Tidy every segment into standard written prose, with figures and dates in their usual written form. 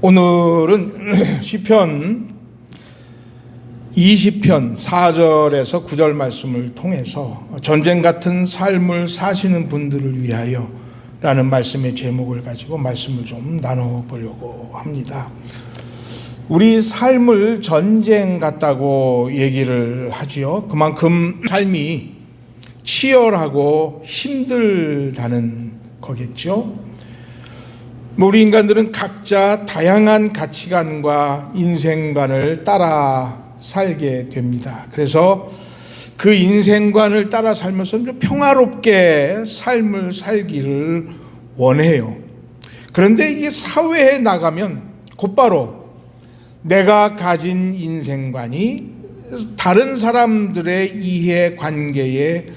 오늘은 시편 20편 4절에서 9절 말씀을 통해서 전쟁 같은 삶을 사시는 분들을 위하여 라는 말씀의 제목을 가지고 말씀을 좀 나눠보려고 합니다. 우리 삶을 전쟁 같다고 얘기를 하지요. 그만큼 삶이 치열하고 힘들다는 거겠죠. 우리 인간들은 각자 다양한 가치관과 인생관을 따라 살게 됩니다. 그래서 그 인생관을 따라 살면서 평화롭게 삶을 살기를 원해요. 그런데 이 사회에 나가면 곧바로 내가 가진 인생관이 다른 사람들의 이해관계에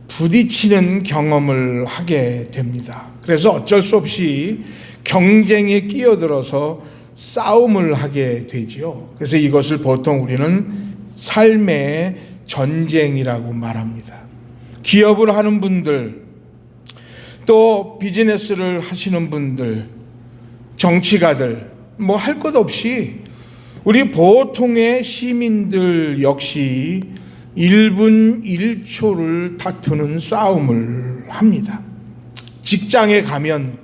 부딪히는 경험을 하게 됩니다. 그래서 어쩔 수 없이 경쟁에 끼어들어서 싸움을 하게 되지요. 그래서 이것을 보통 우리는 삶의 전쟁이라고 말합니다. 기업을 하는 분들, 또 비즈니스를 하시는 분들, 정치가들, 뭐 할 것 없이 우리 보통의 시민들 역시 1분 1초를 다투는 싸움을 합니다. 직장에 가면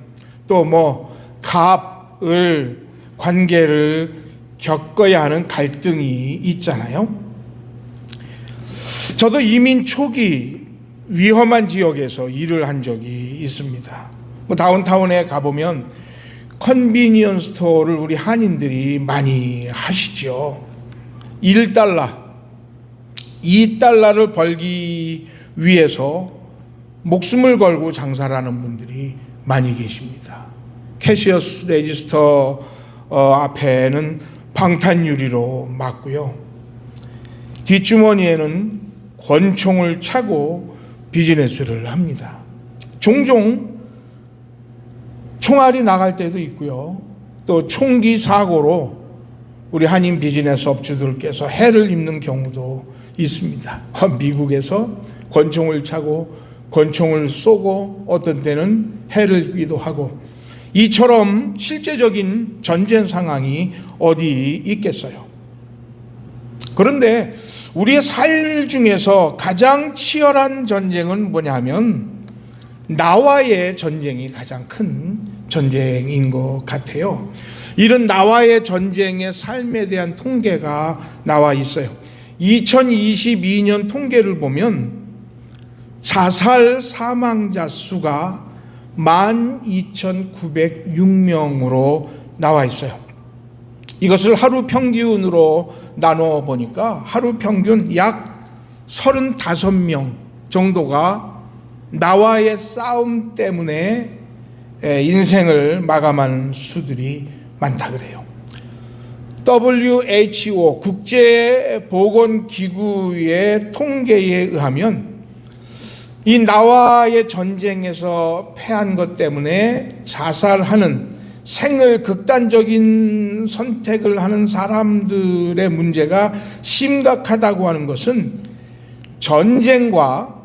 또 뭐 갑을 관계를 겪어야 하는 갈등이 있잖아요. 저도 이민 초기 위험한 지역에서 일을 한 적이 있습니다. 다운타운에 가보면 컨비니언스 스토어를 우리 한인들이 많이 하시죠. 1달러, 2달러를 벌기 위해서 목숨을 걸고 장사를 하는 분들이 많이 계십니다. 캐시어스 레지스터 앞에는 방탄유리로 막고요. 뒷주머니에는 권총을 차고 비즈니스를 합니다. 종종 총알이 나갈 때도 있고요. 또 총기 사고로 우리 한인 비즈니스 업주들께서 해를 입는 경우도 있습니다. 미국에서 권총을 차고 권총을 쏘고 어떤 때는 해를 입기도 하고, 이처럼 실제적인 전쟁 상황이 어디 있겠어요. 그런데 우리의 삶 중에서 가장 치열한 전쟁은 뭐냐면 나와의 전쟁이 가장 큰 전쟁인 것 같아요. 이런 나와의 전쟁의 삶에 대한 통계가 나와 있어요. 2022년 통계를 보면 자살 사망자 수가 12,906명으로 나와 있어요. 이것을 하루 평균으로 나눠 보니까 하루 평균 약 35명 정도가 나와의 싸움 때문에 인생을 마감하는 수들이 많다 그래요. WHO 국제보건기구의 통계에 의하면 이 나와의 전쟁에서 패한 것 때문에 자살하는, 생을 극단적인 선택을 하는 사람들의 문제가 심각하다고 하는 것은 전쟁과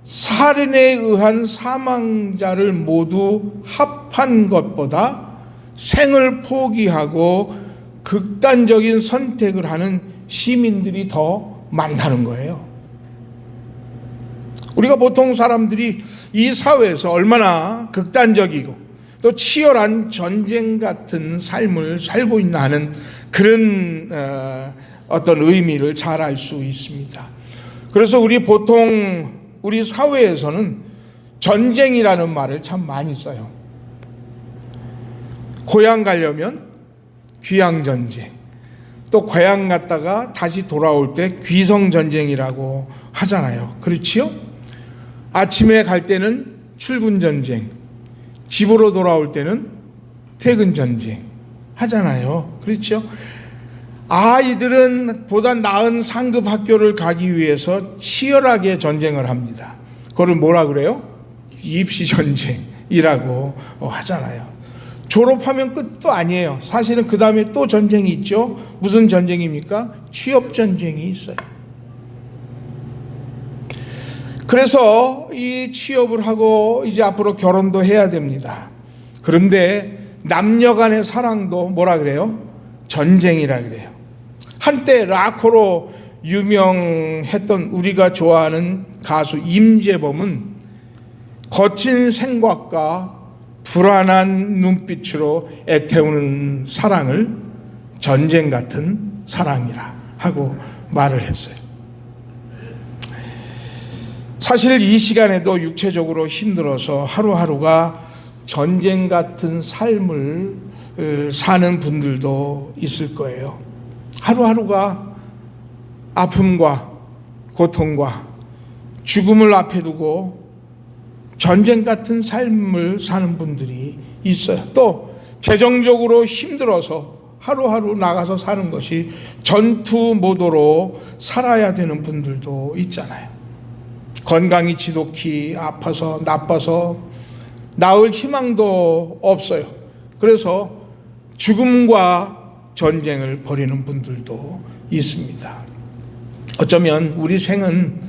살인에 의한 사망자를 모두 합한 것보다 생을 포기하고 극단적인 선택을 하는 시민들이 더 많다는 거예요. 우리가 보통 사람들이 이 사회에서 얼마나 극단적이고 또 치열한 전쟁 같은 삶을 살고 있나 하는 그런 어떤 의미를 잘 알 수 있습니다. 그래서 우리 사회에서는 전쟁이라는 말을 참 많이 써요. 고향 가려면 귀향전쟁, 또 고향 갔다가 다시 돌아올 때 귀성전쟁이라고 하잖아요. 그렇지요? 아침에 갈 때는 출근전쟁, 집으로 돌아올 때는 퇴근전쟁 하잖아요. 그렇죠? 아이들은 보다 나은 상급 학교를 가기 위해서 치열하게 전쟁을 합니다. 그걸 뭐라 그래요? 입시전쟁이라고 하잖아요. 졸업하면 끝도 아니에요. 사실은 그 다음에 또 전쟁이 있죠. 무슨 전쟁입니까? 취업전쟁이 있어요. 그래서 이 취업을 하고 이제 앞으로 결혼도 해야 됩니다. 그런데 남녀 간의 사랑도 뭐라 그래요? 전쟁이라 그래요. 한때 락커로 유명했던 우리가 좋아하는 가수 임재범은 거친 생각과 불안한 눈빛으로 애태우는 사랑을 전쟁 같은 사랑이라 하고 말을 했어요. 사실 이 시간에도 육체적으로 힘들어서 하루하루가 전쟁 같은 삶을 사는 분들도 있을 거예요. 하루하루가 아픔과 고통과 죽음을 앞에 두고 전쟁 같은 삶을 사는 분들이 있어요. 또 재정적으로 힘들어서 하루하루 나가서 사는 것이 전투 모드로 살아야 되는 분들도 있잖아요. 건강이 지독히 아파서 나빠서 나을 희망도 없어요. 그래서 죽음과 전쟁을 벌이는 분들도 있습니다. 어쩌면 우리 생은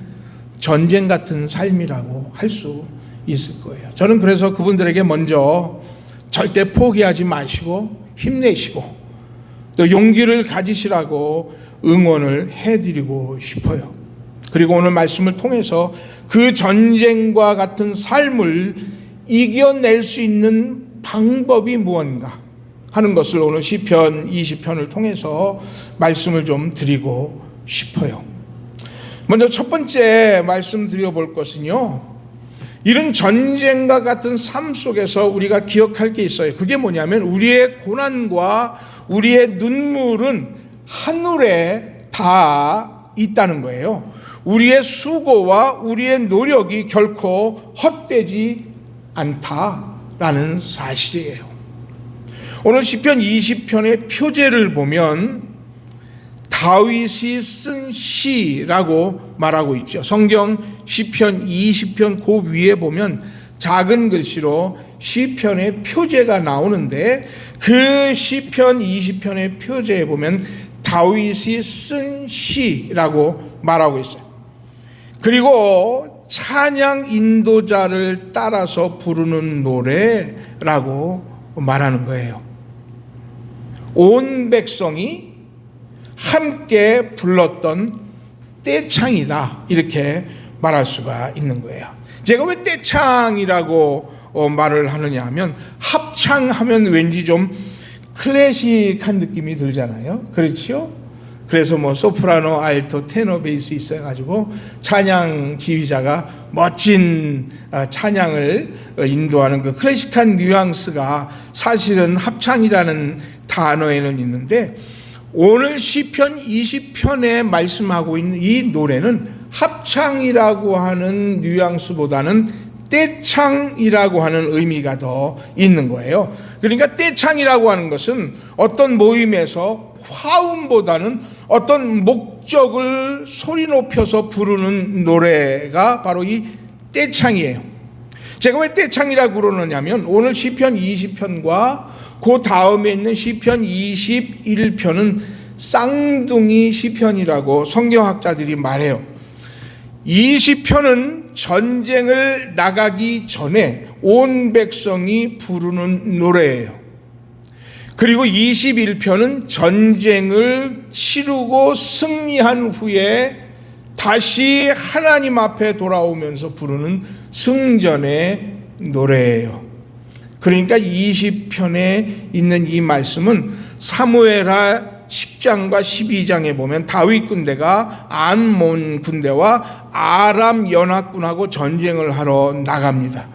전쟁 같은 삶이라고 할 수 있을 거예요. 저는 그래서 그분들에게 먼저 절대 포기하지 마시고 힘내시고 또 용기를 가지시라고 응원을 해드리고 싶어요. 그리고 오늘 말씀을 통해서 그 전쟁과 같은 삶을 이겨낼 수 있는 방법이 무언가 하는 것을 오늘 시편 20편을 통해서 말씀을 좀 드리고 싶어요. 먼저 첫 번째 말씀드려 볼 것은요, 이런 전쟁과 같은 삶 속에서 우리가 기억할 게 있어요. 그게 뭐냐면 우리의 고난과 우리의 눈물은 하늘에 다 있다는 거예요. 우리의 수고와 우리의 노력이 결코 헛되지 않다라는 사실이에요. 오늘 시편 20편의 표제를 보면 다윗이 쓴 시라고 말하고 있죠. 성경 시편 20편 그 위에 보면 작은 글씨로 시편의 표제가 나오는데 그 시편 20편의 표제에 보면 다윗이 쓴 시라고 말하고 있어요. 그리고 찬양 인도자를 따라서 부르는 노래라고 말하는 거예요. 온 백성이 함께 불렀던 떼창이다, 이렇게 말할 수가 있는 거예요. 제가 왜 떼창이라고 말을 하느냐 하면 합창하면 왠지 좀 클래식한 느낌이 들잖아요. 그렇죠? 그래서 뭐 소프라노, 알토, 테너, 베이스 있어가지고 찬양 지휘자가 멋진 찬양을 인도하는 그 클래식한 뉘앙스가 사실은 합창이라는 단어에는 있는데, 오늘 시편 20편에 말씀하고 있는 이 노래는 합창이라고 하는 뉘앙스보다는 떼창이라고 하는 의미가 더 있는 거예요. 그러니까 떼창이라고 하는 것은 어떤 모임에서 화음보다는 어떤 목적을 소리 높여서 부르는 노래가 바로 이 떼창이에요. 제가 왜 떼창이라고 그러느냐면 오늘 시편 20편과 그 다음에 있는 시편 21편은 쌍둥이 시편이라고 성경학자들이 말해요. 20편은 전쟁을 나가기 전에 온 백성이 부르는 노래예요. 그리고 21편은 전쟁을 치르고 승리한 후에 다시 하나님 앞에 돌아오면서 부르는 승전의 노래예요. 그러니까 20편에 있는 이 말씀은 사무엘하 10장과 12장에 보면 다윗 군대가 암몬 군대와 아람 연합군하고 전쟁을 하러 나갑니다.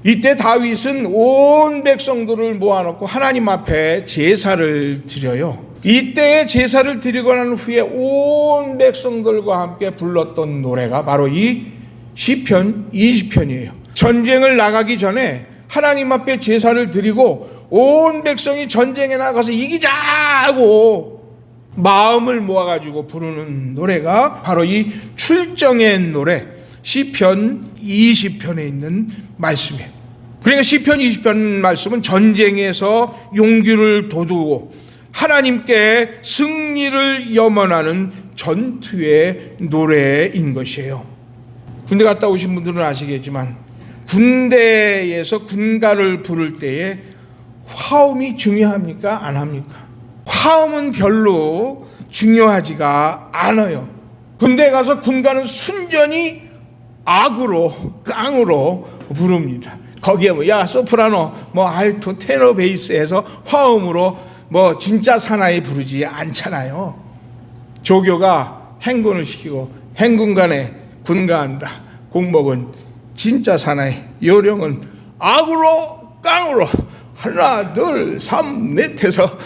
이때 다윗은 온 백성들을 모아놓고 하나님 앞에 제사를 드려요. 이때 제사를 드리고 난 후에 온 백성들과 함께 불렀던 노래가 바로 이 시편 20편이에요. 전쟁을 나가기 전에 하나님 앞에 제사를 드리고 온 백성이 전쟁에 나가서 이기자고 마음을 모아가지고 부르는 노래가 바로 이 출정의 노래 시편 20편에 있는 말씀이에요. 그러니까 시편 20편 말씀은 전쟁에서 용기를 돋우고 하나님께 승리를 염원하는 전투의 노래인 것이에요. 군대 갔다 오신 분들은 아시겠지만 군대에서 군가를 부를 때에 화음이 중요합니까? 안 합니까? 화음은 별로 중요하지가 않아요. 군대 가서 군가는 순전히 악으로 깡으로 부릅니다. 거기에 야 소프라노 알토 테너 베이스에서 화음으로 진짜 사나이 부르지 않잖아요. 조교가 행군을 시키고 행군 간에 군가한다. 공복은 진짜 사나이, 요령은 악으로 깡으로 하나 둘 삼 넷 해서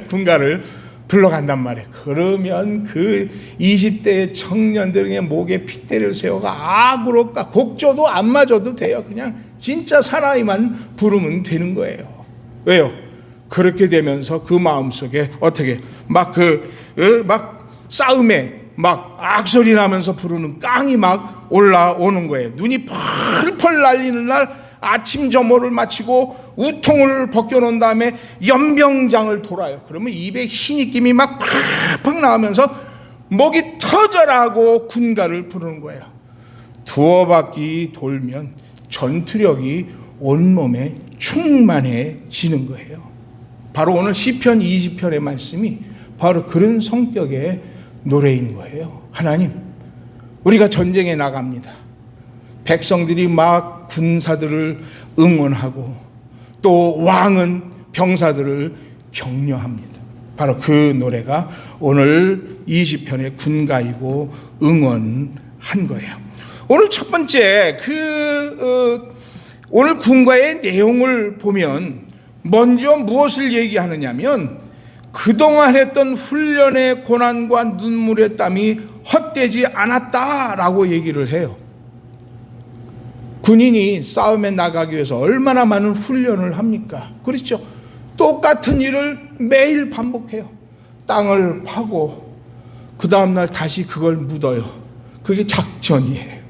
군가를 불러간단 말이에요. 그러면 그 20대의 청년들의 목에 핏대를 세워가 악으로 곡조도 안 맞아도 돼요. 그냥 진짜 사나이만 부르면 되는 거예요. 왜요? 그렇게 되면서 그 마음속에 어떻게 막 싸움에 막 악소리 나면서 부르는 깡이 막 올라오는 거예요. 눈이 펄펄 날리는 날 아침 점호를 마치고 우통을 벗겨놓은 다음에 연병장을 돌아요. 그러면 입에 흰입김이 막 팍팍 나오면서 목이 터져라고 군가를 부르는 거예요. 두어 바퀴 돌면 전투력이 온몸에 충만해지는 거예요. 바로 오늘 시편 20편의 말씀이 바로 그런 성격의 노래인 거예요. 하나님, 우리가 전쟁에 나갑니다. 백성들이 막 군사들을 응원하고 또 왕은 병사들을 격려합니다. 바로 그 노래가 오늘 20편의 군가이고 응원한 거예요. 오늘 첫 번째 오늘 군가의 내용을 보면 먼저 무엇을 얘기하느냐면 그동안 했던 훈련의 고난과 눈물의 땀이 헛되지 않았다라고 얘기를 해요. 군인이 싸움에 나가기 위해서 얼마나 많은 훈련을 합니까? 그렇죠. 똑같은 일을 매일 반복해요. 땅을 파고 그 다음날 다시 그걸 묻어요. 그게 작전이에요.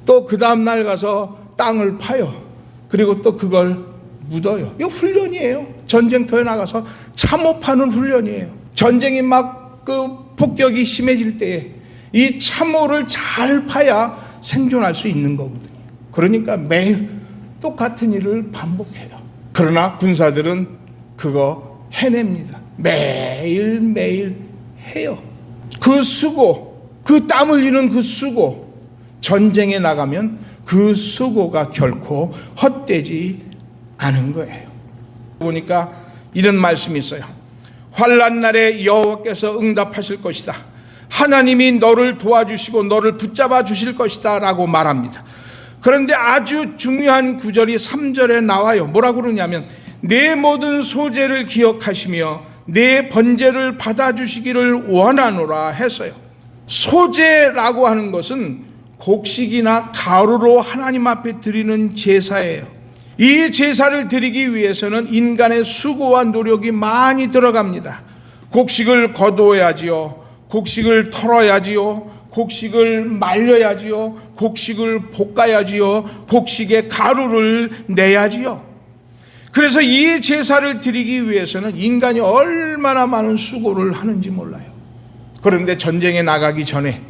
또 그 다음날 가서 땅을 파요. 그리고 또 그걸 묻어요. 이거 훈련이에요. 전쟁터에 나가서 참호 파는 훈련이에요. 전쟁이 막 폭격이 심해질 때에 이 참호를 잘 파야 생존할 수 있는 거거든요. 그러니까 매일 똑같은 일을 반복해요. 그러나 군사들은 그거 해냅니다. 매일매일 해요. 그 수고, 그 땀 흘리는 그 수고, 전쟁에 나가면 그 수고가 결코 헛되지 않은 거예요. 보니까 이런 말씀이 있어요. 환난 날에 여호와께서 응답하실 것이다. 하나님이 너를 도와주시고 너를 붙잡아 주실 것이다 라고 말합니다. 그런데 아주 중요한 구절이 3절에 나와요. 뭐라고 그러냐면 내 모든 소재를 기억하시며 내 번제를 받아주시기를 원하노라 했어요. 소재라고 하는 것은 곡식이나 가루로 하나님 앞에 드리는 제사예요. 이 제사를 드리기 위해서는 인간의 수고와 노력이 많이 들어갑니다. 곡식을 거두어야지요. 곡식을 털어야지요. 곡식을 말려야지요. 곡식을 볶아야지요. 곡식에 가루를 내야지요. 그래서 이 제사를 드리기 위해서는 인간이 얼마나 많은 수고를 하는지 몰라요. 그런데 전쟁에 나가기 전에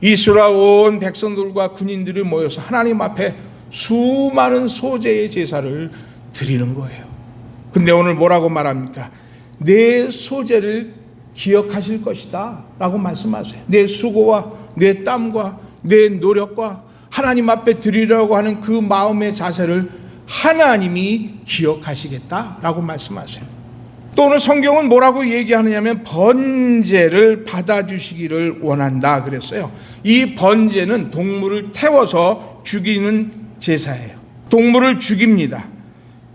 이스라엘 온 백성들과 군인들이 모여서 하나님 앞에 수많은 소재의 제사를 드리는 거예요. 근데 오늘 뭐라고 말합니까? 내 소재를 기억하실 것이다 라고 말씀하세요. 내 수고와 내 땀과 내 노력과 하나님 앞에 드리려고 하는 그 마음의 자세를 하나님이 기억하시겠다라고 말씀하세요. 또 오늘 성경은 뭐라고 얘기하느냐면 번제를 받아주시기를 원한다 그랬어요. 이 번제는 동물을 태워서 죽이는 제사예요. 동물을 죽입니다.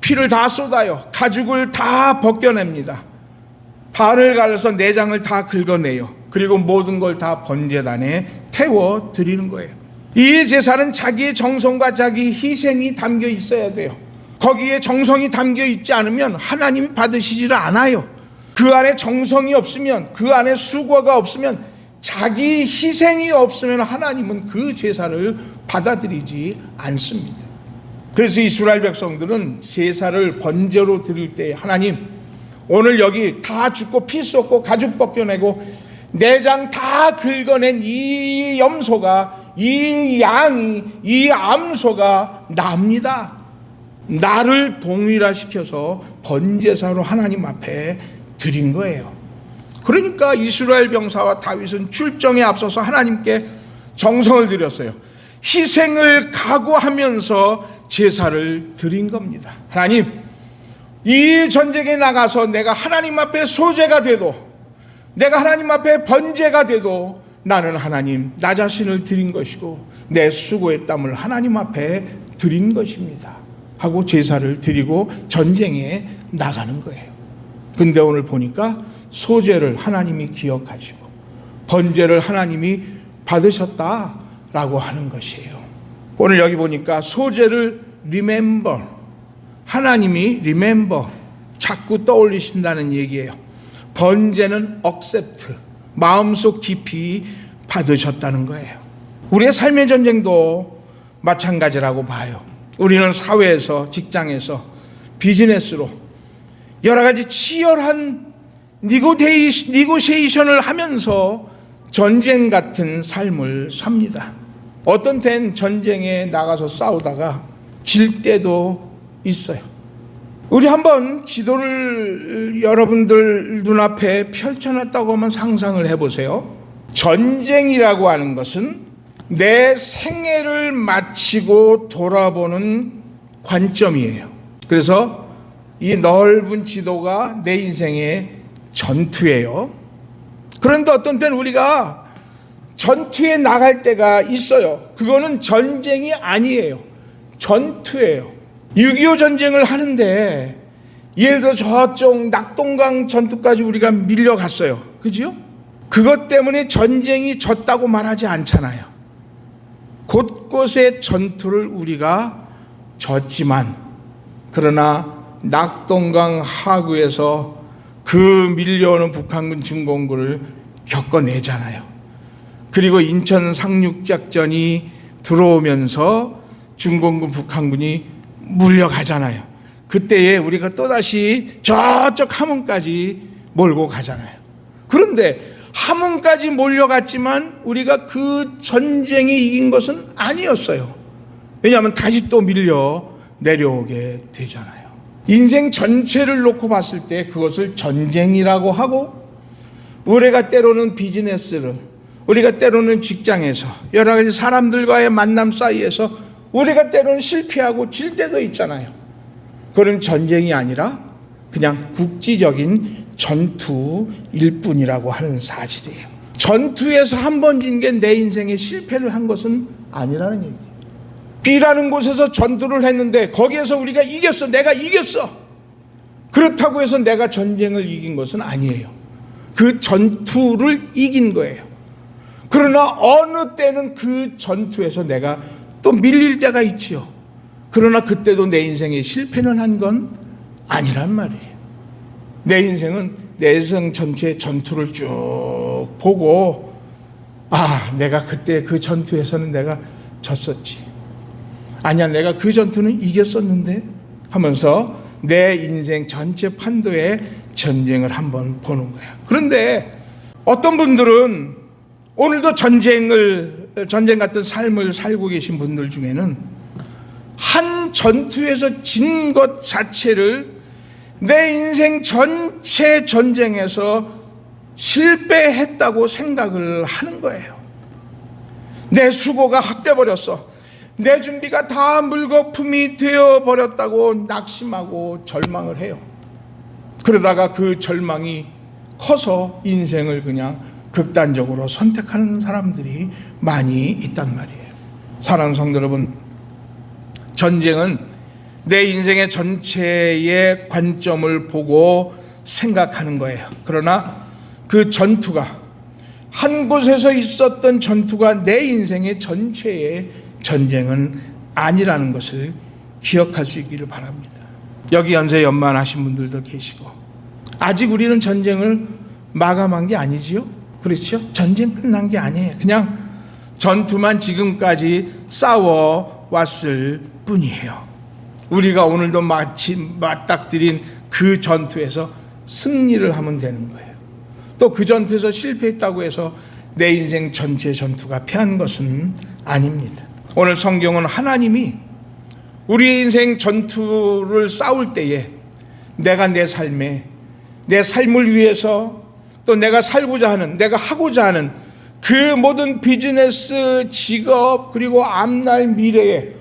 피를 다 쏟아요. 가죽을 다 벗겨냅니다. 반을 갈라서 내장을 다 긁어내요. 그리고 모든 걸 다 번제단에 태워 드리는 거예요. 이 제사는 자기의 정성과 자기 희생이 담겨 있어야 돼요. 거기에 정성이 담겨 있지 않으면 하나님이 받으시지를 않아요. 그 안에 정성이 없으면, 그 안에 수고가 없으면, 자기 희생이 없으면 하나님은 그 제사를 받아들이지 않습니다. 그래서 이스라엘 백성들은 제사를 번제로 드릴 때 하나님, 오늘 여기 다 죽고 피 쏟고 가죽 벗겨내고 내장 다 긁어낸 이 염소가, 이 양이, 이 암소가 납니다. 나를 동일화시켜서 번제사로 하나님 앞에 드린 거예요. 그러니까 이스라엘 병사와 다윗은 출정에 앞서서 하나님께 정성을 드렸어요. 희생을 각오하면서 제사를 드린 겁니다. 하나님, 이 전쟁에 나가서 내가 하나님 앞에 소제가 돼도, 내가 하나님 앞에 번제가 돼도 나는 하나님 나 자신을 드린 것이고 내 수고의 땀을 하나님 앞에 드린 것입니다 하고 제사를 드리고 전쟁에 나가는 거예요. 근데 오늘 보니까 소제를 하나님이 기억하시고 번제를 하나님이 받으셨다라고 하는 것이에요. 오늘 여기 보니까 소제를 remember, 하나님이 remember, 자꾸 떠올리신다는 얘기예요. 번제는 accept, 마음속 깊이 받으셨다는 거예요. 우리의 삶의 전쟁도 마찬가지라고 봐요. 우리는 사회에서, 직장에서, 비즈니스로 여러 가지 치열한 니고시에이션을 하면서 전쟁 같은 삶을 삽니다. 어떤 때는 전쟁에 나가서 싸우다가 질 때도 있어요. 우리 한번 지도를 여러분들 눈앞에 펼쳐놨다고 하면 상상을 해보세요. 전쟁이라고 하는 것은 내 생애를 마치고 돌아보는 관점이에요. 그래서 이 넓은 지도가 내 인생의 전투예요. 그런데 어떤 때는 우리가 전투에 나갈 때가 있어요. 그거는 전쟁이 아니에요. 전투예요. 6.25 전쟁을 하는데 예를 들어 저쪽 낙동강 전투까지 우리가 밀려갔어요. 그죠? 그것 때문에 전쟁이 졌다고 말하지 않잖아요. 곳곳의 전투를 우리가 졌지만, 그러나 낙동강 하구에서 그 밀려오는 북한군 중공군을 겪어내잖아요. 그리고 인천 상륙작전이 들어오면서 중공군 북한군이 물려가잖아요. 그때에 우리가 또다시 저쪽 함흥까지 몰고 가잖아요. 그런데 함흥까지 몰려갔지만 우리가 그 전쟁에 이긴 것은 아니었어요. 왜냐하면 다시 또 밀려 내려오게 되잖아요. 인생 전체를 놓고 봤을 때 그것을 전쟁이라고 하고, 우리가 때로는 비즈니스를, 우리가 때로는 직장에서 여러 가지 사람들과의 만남 사이에서 우리가 때로는 실패하고 질 때도 있잖아요. 그건 전쟁이 아니라 그냥 국지적인 전투일 뿐이라고 하는 사실이에요. 전투에서 한 번 진 게 내 인생에 실패를 한 것은 아니라는 얘기예요. B라는 곳에서 전투를 했는데 거기에서 우리가 이겼어. 내가 이겼어. 그렇다고 해서 내가 전쟁을 이긴 것은 아니에요. 그 전투를 이긴 거예요. 그러나 어느 때는 그 전투에서 내가 또 밀릴 때가 있지요. 그러나 그때도 내 인생에 실패는 한 건 아니란 말이에요. 내 인생은 내 인생 전체의 전투를 쭉 보고, 아, 내가 그때 그 전투에서는 내가 졌었지. 아니야, 내가 그 전투는 이겼었는데 하면서 내 인생 전체 판도의 전쟁을 한번 보는 거야. 그런데 어떤 분들은 오늘도 전쟁 같은 삶을 살고 계신 분들 중에는 한 전투에서 진 것 자체를 내 인생 전체 전쟁에서 실패했다고 생각을 하는 거예요. 내 수고가 헛돼 버렸어. 내 준비가 다 물거품이 되어버렸다고 낙심하고 절망을 해요. 그러다가 그 절망이 커서 인생을 그냥 극단적으로 선택하는 사람들이 많이 있단 말이에요. 사랑하는 성도 여러분, 전쟁은 내 인생의 전체의 관점을 보고 생각하는 거예요. 그러나 그 전투가, 한 곳에서 있었던 전투가 내 인생의 전체의 전쟁은 아니라는 것을 기억할 수 있기를 바랍니다. 여기 연세 연만하신 분들도 계시고, 아직 우리는 전쟁을 마감한 게 아니지요? 그렇죠? 전쟁 끝난 게 아니에요. 그냥 전투만 지금까지 싸워왔을 뿐이에요. 우리가 오늘도 맞닥뜨린 그 전투에서 승리를 하면 되는 거예요. 또 그 전투에서 실패했다고 해서 내 인생 전체 전투가 패한 것은 아닙니다. 오늘 성경은 하나님이 우리 인생 전투를 싸울 때에 내가 내 삶을 위해서 또 내가 살고자 하는, 내가 하고자 하는 그 모든 비즈니스, 직업, 그리고 앞날 미래에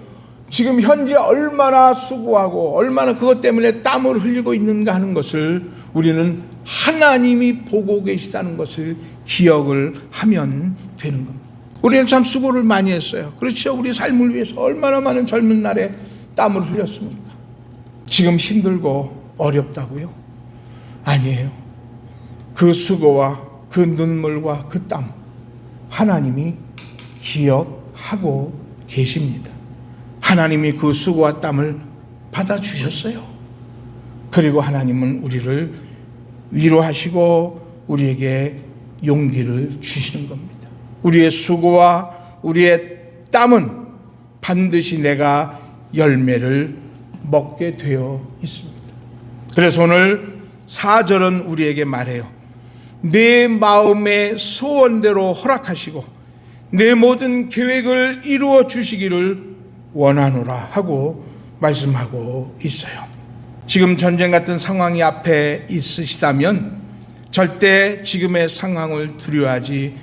지금 현재 얼마나 수고하고 얼마나 그것 때문에 땀을 흘리고 있는가 하는 것을 우리는 하나님이 보고 계시다는 것을 기억을 하면 되는 겁니다. 우리는 참 수고를 많이 했어요. 그렇죠? 우리 삶을 위해서 얼마나 많은 젊은 날에 땀을 흘렸습니까? 지금 힘들고 어렵다고요? 아니에요. 그 수고와 그 눈물과 그 땀 하나님이 기억하고 계십니다. 하나님이 그 수고와 땀을 받아주셨어요. 그리고 하나님은 우리를 위로하시고 우리에게 용기를 주시는 겁니다. 우리의 수고와 우리의 땀은 반드시 내가 열매를 먹게 되어 있습니다. 그래서 오늘 4절은 우리에게 말해요. 내 마음의 소원대로 허락하시고 내 모든 계획을 이루어 주시기를 원하노라 하고 말씀하고 있어요. 지금 전쟁 같은 상황이 앞에 있으시다면 절대 지금의 상황을 두려워하지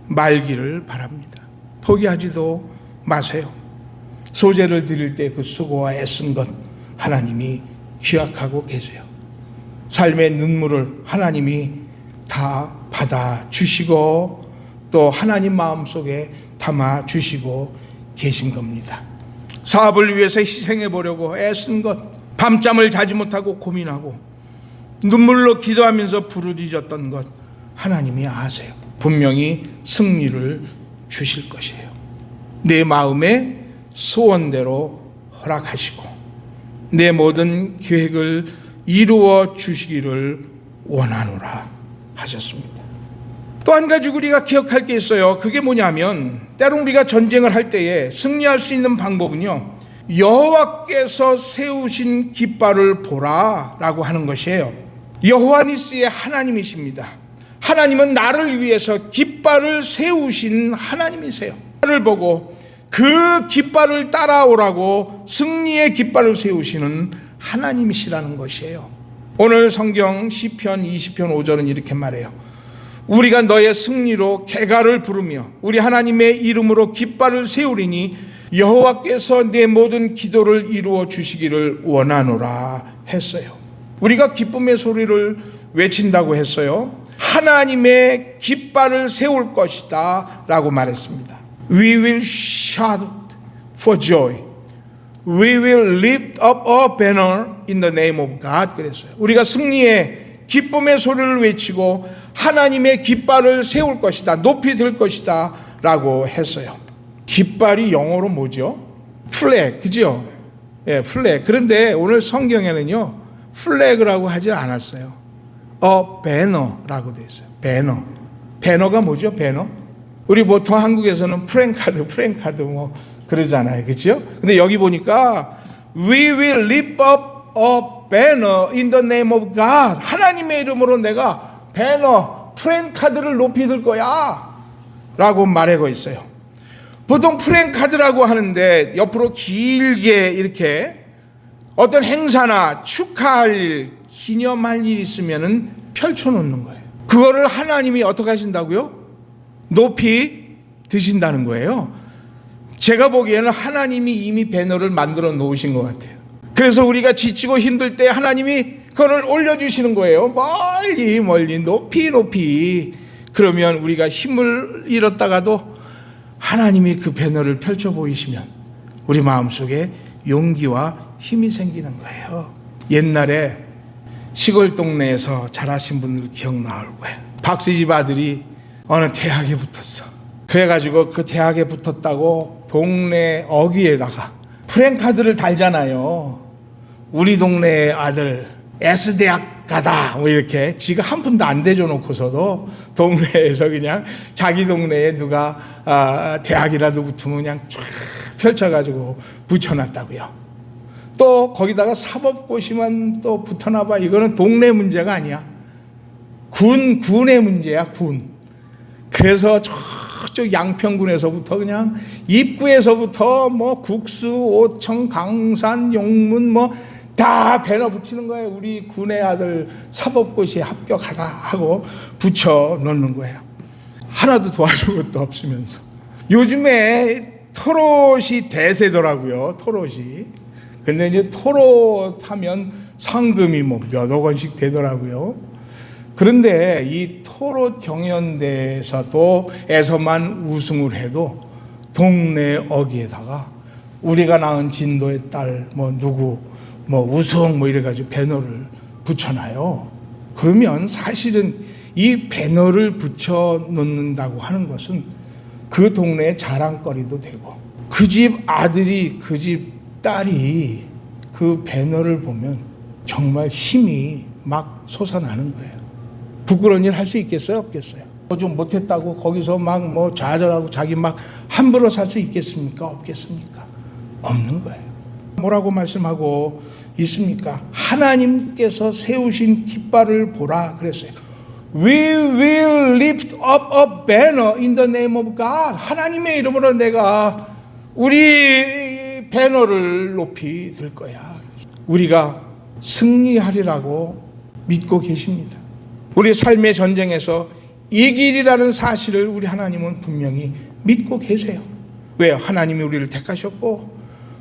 말기를 바랍니다. 포기하지도 마세요. 소재를 드릴 때 그 수고와 애쓴 것 하나님이 기억하고 계세요. 삶의 눈물을 하나님이 다 받아주시고 또 하나님 마음속에 담아주시고 계신 겁니다. 사업을 위해서 희생해 보려고 애쓴 것, 밤잠을 자지 못하고 고민하고 눈물로 기도하면서 부르짖었던 것 하나님이 아세요. 분명히 승리를 주실 것이에요. 내 마음의 소원대로 허락하시고 내 모든 계획을 이루어 주시기를 원하노라 하셨습니다. 또 한 가지 우리가 기억할 게 있어요. 그게 뭐냐면 때론 우리가 전쟁을 할 때에 승리할 수 있는 방법은요, 여호와께서 세우신 깃발을 보라라고 하는 것이에요. 여호와 니스의 하나님이십니다. 하나님은 나를 위해서 깃발을 세우신 하나님이세요. 나를 보고 그 깃발을 따라오라고 승리의 깃발을 세우시는 하나님이시라는 것이에요. 오늘 성경 시편 20편 5절은 이렇게 말해요. 우리가 너의 승리로 개가를 부르며 우리 하나님의 이름으로 깃발을 세우리니 여호와께서 내 모든 기도를 이루어 주시기를 원하노라 했어요. 우리가 기쁨의 소리를 외친다고 했어요. 하나님의 깃발을 세울 것이다 라고 말했습니다. We will shout for joy. We will lift up a banner in the name of God. 그랬어요. 우리가 승리의 기쁨의 소리를 외치고 하나님의 깃발을 세울 것이다, 높이 들 것이다 라고 했어요. 깃발이 영어로 뭐죠? 플래그, 그죠? 예, 플래그. 그런데 오늘 성경에는요, 플래그라고 하지 않았어요. 배너라고 되어 있어요. 배너. 배너가 뭐죠? 배너? 우리 보통 한국에서는 프랭카드 뭐 그러잖아요. 그렇죠? 근데 여기 보니까 We will lift up a banner in the name of God. 하나님의 이름으로 내가 배너, 프랭카드를 높이 들 거야 라고 말하고 있어요. 보통 프랭카드라고 하는데 옆으로 길게 이렇게 어떤 행사나 축하할 일, 기념할 일 있으면은 펼쳐놓는 거예요. 그거를 하나님이 어떻게 하신다고요? 높이 드신다는 거예요. 제가 보기에는 하나님이 이미 배너를 만들어 놓으신 것 같아요. 그래서 우리가 지치고 힘들 때 하나님이 그거를 올려주시는 거예요. 멀리 높이. 그러면 우리가 힘을 잃었다가도 하나님이 그 배너를 펼쳐 보이시면 우리 마음속에 용기와 힘이 생기는 거예요. 옛날에 시골 동네에서 자라신 분들 기억나올 거예요. 박씨집 아들이 어느 대학에 붙었어. 그래가지고 그 대학에 붙었다고 동네 어귀에다가 프랭카드를 달잖아요. 우리 동네 아들 S대학 가다 뭐 이렇게 지가 한 푼도 안 대줘놓고서도 동네에서 그냥 자기 동네에 누가 대학이라도 붙으면 그냥 쫙 펼쳐가지고 붙여놨다고요. 또 거기다가 사법고시만 또 붙어놔봐. 이거는 동네 문제가 아니야. 군의 문제야, 군. 그래서 저 저쪽 양평군에서부터 그냥 입구에서부터 뭐 국수, 오청, 강산, 용문 뭐 다 배너 붙이는 거예요. 우리 군의 아들 사법고시에 합격하다 하고 붙여 놓는 거예요. 하나도 도와줄 것도 없으면서. 요즘에 토롯이 대세더라고요. 토롯이. 근데 이제 토롯 하면 상금이 뭐 몇억 원씩 되더라고요. 그런데 이 토롯 경연대에서도 에서만 우승을 해도 동네 어귀에다가 우리가 낳은 진도의 딸 뭐 누구 뭐 우승 뭐 이래가지고 배너를 붙여놔요. 그러면 사실은 이 배너를 붙여 놓는다고 하는 것은 그 동네의 자랑거리도 되고 그 집 아들이 그 집 딸이 그 배너를 보면 정말 힘이 막 솟아나는 거예요. 부끄러운 일 할 수 있겠어요? 없겠어요? 좀 못했다고 거기서 막 뭐 좌절하고 자기 막 함부로 살 수 있겠습니까? 없겠습니까? 없는 거예요. 뭐라고 말씀하고 있습니까? 하나님께서 세우신 깃발을 보라 그랬어요. We will lift up a banner in the name of God. 하나님의 이름으로 내가 우리 배너를 높이 들 거야. 우리가 승리하리라고 믿고 계십니다. 우리 삶의 전쟁에서 이길이라는 사실을 우리 하나님은 분명히 믿고 계세요. 왜요? 하나님이 우리를 택하셨고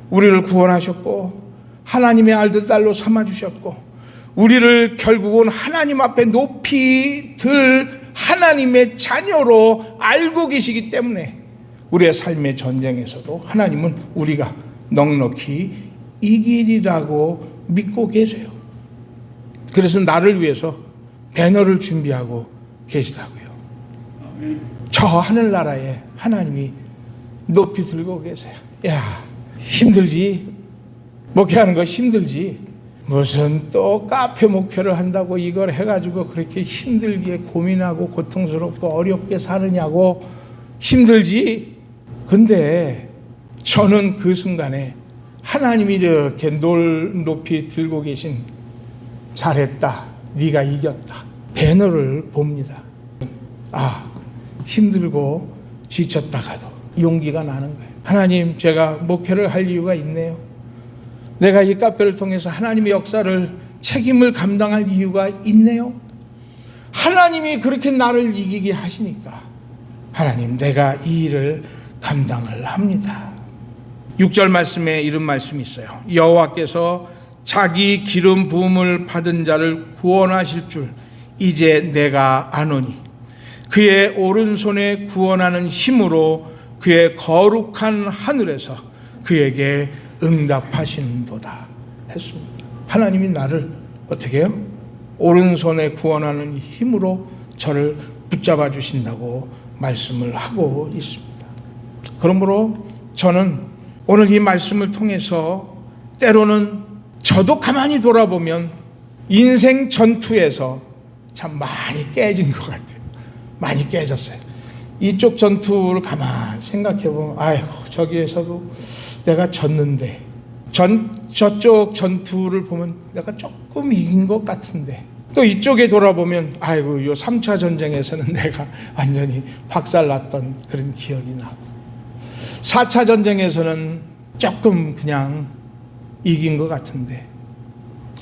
우리를 구원하셨고 하나님의 아들 딸로 삼아주셨고 우리를 결국은 하나님 앞에 높이 들 하나님의 자녀로 알고 계시기 때문에 우리의 삶의 전쟁에서도 하나님은 우리가 넉넉히 이길이라고 믿고 계세요. 그래서 나를 위해서 배너를 준비하고 계시다고요. 저 하늘나라에 하나님이 높이 들고 계세요. 야, 힘들지? 목회하는 거 힘들지? 무슨 또 카페 목회를 한다고 이걸 해가지고 그렇게 힘들게 고민하고 고통스럽고 어렵게 사느냐고 힘들지? 근데 저는 그 순간에 하나님이 이렇게 높이 들고 계신 잘했다, 네가 이겼다 배너를 봅니다. 아, 힘들고 지쳤다가도 용기가 나는 거예요. 하나님, 제가 목회를 할 이유가 있네요. 내가 이 카페를 통해서 하나님의 역사를 책임을 감당할 이유가 있네요. 하나님이 그렇게 나를 이기게 하시니까 하나님, 내가 이 일을 감당을 합니다. 6절 말씀에 이런 말씀이 있어요. 여호와께서 자기 기름 부음을 받은 자를 구원하실 줄 이제 내가 아노니 그의 오른손에 구원하는 힘으로 그의 거룩한 하늘에서 그에게 응답하신도다 했습니다. 하나님이 나를 어떻게 해요? 오른손에 구원하는 힘으로 저를 붙잡아 주신다고 말씀을 하고 있습니다. 그러므로 저는 오늘 이 말씀을 통해서 때로는 저도 가만히 돌아보면 인생 전투에서 참 많이 깨진 것 같아요. 많이 깨졌어요. 이쪽 전투를 가만히 생각해보면 아이고, 저기에서도 내가 졌는데 저쪽 전투를 보면 내가 조금 이긴 것 같은데 또 이쪽에 돌아보면 아이고, 요 3차 전쟁에서는 내가 완전히 박살났던 그런 기억이 나고 4차 전쟁에서는 조금 그냥 이긴 것 같은데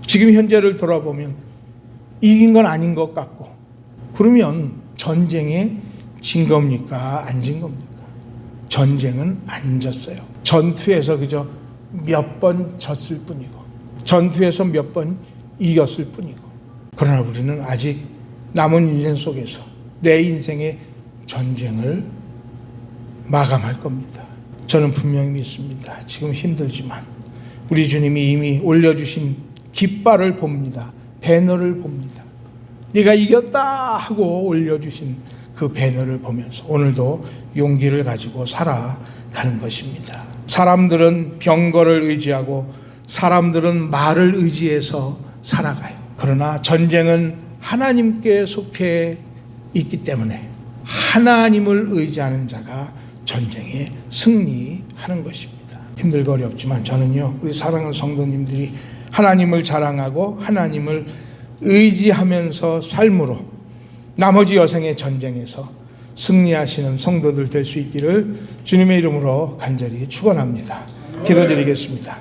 지금 현재를 돌아보면 이긴 건 아닌 것 같고 그러면 전쟁에 진 겁니까? 안 진 겁니까? 전쟁은 안 졌어요. 전투에서 그저 몇 번 졌을 뿐이고 전투에서 몇 번 이겼을 뿐이고 그러나 우리는 아직 남은 인생 속에서 내 인생의 전쟁을 마감할 겁니다. 저는 분명히 믿습니다. 지금 힘들지만 우리 주님이 이미 올려주신 깃발을 봅니다. 배너를 봅니다. 네가 이겼다 하고 올려주신 그 배너를 보면서 오늘도 용기를 가지고 살아가는 것입니다. 사람들은 병거를 의지하고 사람들은 말을 의지해서 살아가요. 그러나 전쟁은 하나님께 속해 있기 때문에 하나님을 의지하는 자가 전쟁에 승리하는 것입니다. 힘들고 어렵지만 저는요, 우리 사랑하는 성도님들이 하나님을 자랑하고 하나님을 의지하면서 삶으로 나머지 여생의 전쟁에서 승리하시는 성도들 될 수 있기를 주님의 이름으로 간절히 축원합니다. 기도드리겠습니다.